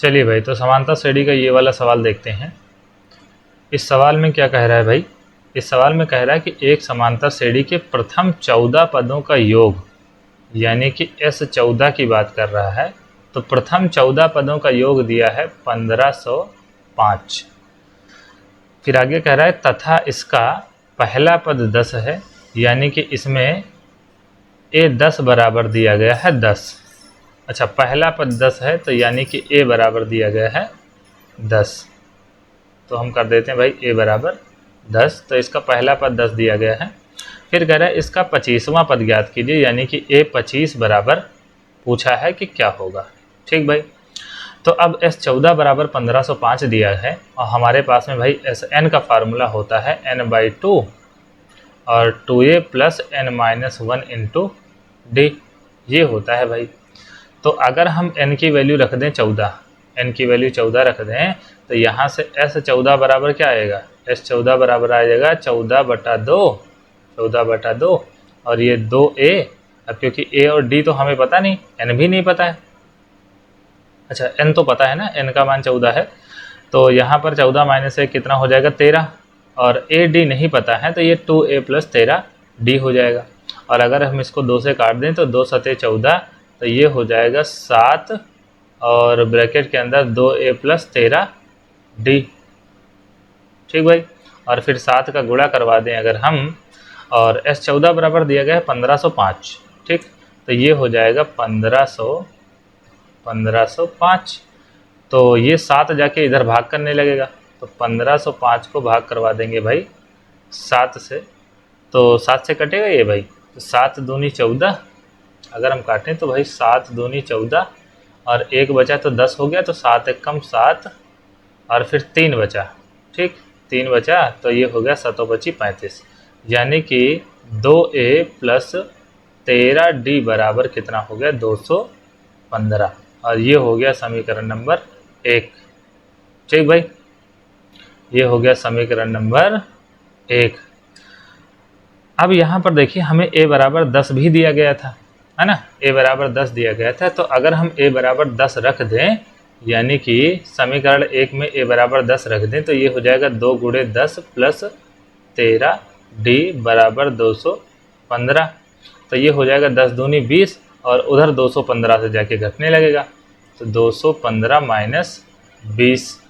चलिए भाई, तो समांतर श्रेणी का ये वाला सवाल देखते हैं। इस सवाल में क्या कह रहा है भाई? इस सवाल में कह रहा है कि एक समांतर श्रेणी के प्रथम 14 पदों का योग, यानी कि S14 की बात कर रहा है। तो प्रथम 14 पदों का योग दिया है 1505। फिर आगे कह रहा है तथा इसका पहला पद 10 है, यानी कि इसमें A10 बराबर दिया गया है 10। अच्छा, पहला पद 10 है तो यानी कि A बराबर दिया गया है 10। तो हम कर देते हैं भाई A बराबर 10। तो इसका पहला पद 10 दिया गया है। फिर कह रहा है इसका 25वां पद ज्ञात कीजिए, यानी कि A25 बराबर पूछा है कि क्या होगा। ठीक भाई, तो अब S14 बराबर 1505 दिया है और हमारे पास में भाई Sn का फार्मूला होता है n/2 और 2a plus n-1 into D, ये होता है भाई। तो अगर हम n की वैल्यू रख दें 14, n की वैल्यू 14 रख दें, तो यहाँ से S14 बराबर क्या आएगा? S14 बराबर आ जाएगा 14/2 और ये 2a। अब क्योंकि a और d तो हमें पता नहीं, n भी नहीं पता है। अच्छा, n तो पता है ना, n का मान 14 है, तो यहाँ पर 14 माइनस 1 कितना हो जाएगा? 13। और a d नहीं पता है, तो ये 2a प्लस 13d हो जाएगा। और अगर हम इसको 2 से काट दें तो 2 सते 14, तो ये हो जाएगा 7 और ब्रैकेट के अंदर 2a प्लस 13d। ठीक भाई, और फिर 7 का गुणा करवा दें अगर हम, और S14 बराबर दिया गया है 1505। ठीक, तो ये हो जाएगा 1505। तो ये 7 जाके इधर भाग करने लगेगा, तो 1505 को भाग करवा देंगे भाई 7 से, तो 7 से कटेगा ये भाई, तो 7 दूनी 14। अगर हम काटें तो भाई 7 दूनी 14 और 1 बचा तो 10 हो गया, तो 7 एक कम 7 और फिर 3 बचा। ठीक, 3 बचा तो ये हो गया 7 बची 35, यानी कि 2a प्लस 13d बराबर कितना हो गया? 215। और ये हो गया समीकरण नंबर 1। ठीक भाई, ये हो गया समीकरण नंबर 1। अब यहाँ पर देखिए हमें a बराबर 10 भी दिया गया था, है ना? a बराबर 10 दिया गया था, तो अगर हम a बराबर 10 रख दें, यानी कि समीकरण 1 में a बराबर 10 रख दें, तो ये हो जाएगा 2 गुणे 10 प्लस 13d बराबर 215। तो ये हो जाएगा 10 दूनी 20 और उधर 215 से जाके घटने लगेगा, तो 215 माइनस 20,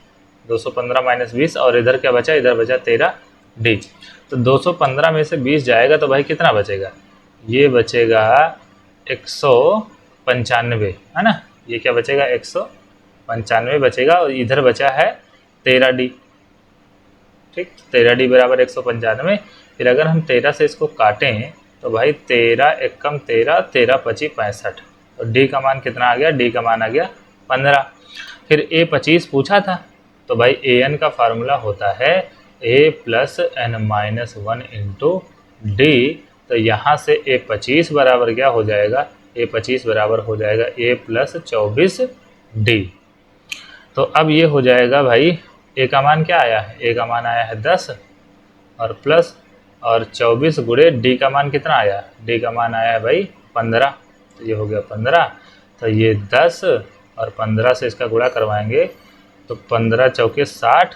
215 माइनस 20 और इधर क्या बचा? इधर बचा 13d। तो 215 में से 20 जाएगा तो भाई कितना बचेगा? ये बचेगा 195, है ना? ये क्या बचेगा? 195 बचेगा और इधर बचा है 13d। ठीक, 13d बराबर 195। फिर अगर हम 13 से इसको काटें तो भाई 13 एक कम 13, 13 पची 65 और d का मान कितना आ गया? d का मान आ गया 15। फिर A25 पूछा था, तो भाई an का फार्मूला होता है a plus n-1 into D. तो यहाँ से A25 बराबर क्या हो जाएगा? A25 बराबर हो जाएगा a प्लस 24d। तो अब ये हो जाएगा भाई, a का मान क्या आया है? a का मान आया है 10 और प्लस और 24 गुणे d का मान कितना आया? d का मान आया है भाई 15। तो ये हो गया 15। तो ये 10 और 15 से इसका गुणा करवाएंगे तो 15 चौके 60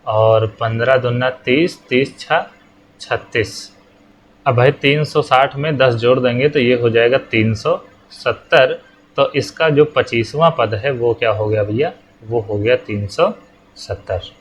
और 15 दूना 30, 30 छः 36। अब भाई 360 में 10 जोड़ देंगे तो ये हो जाएगा 370। तो इसका जो 25वां पद है वो क्या हो गया भैया? वो हो गया 370।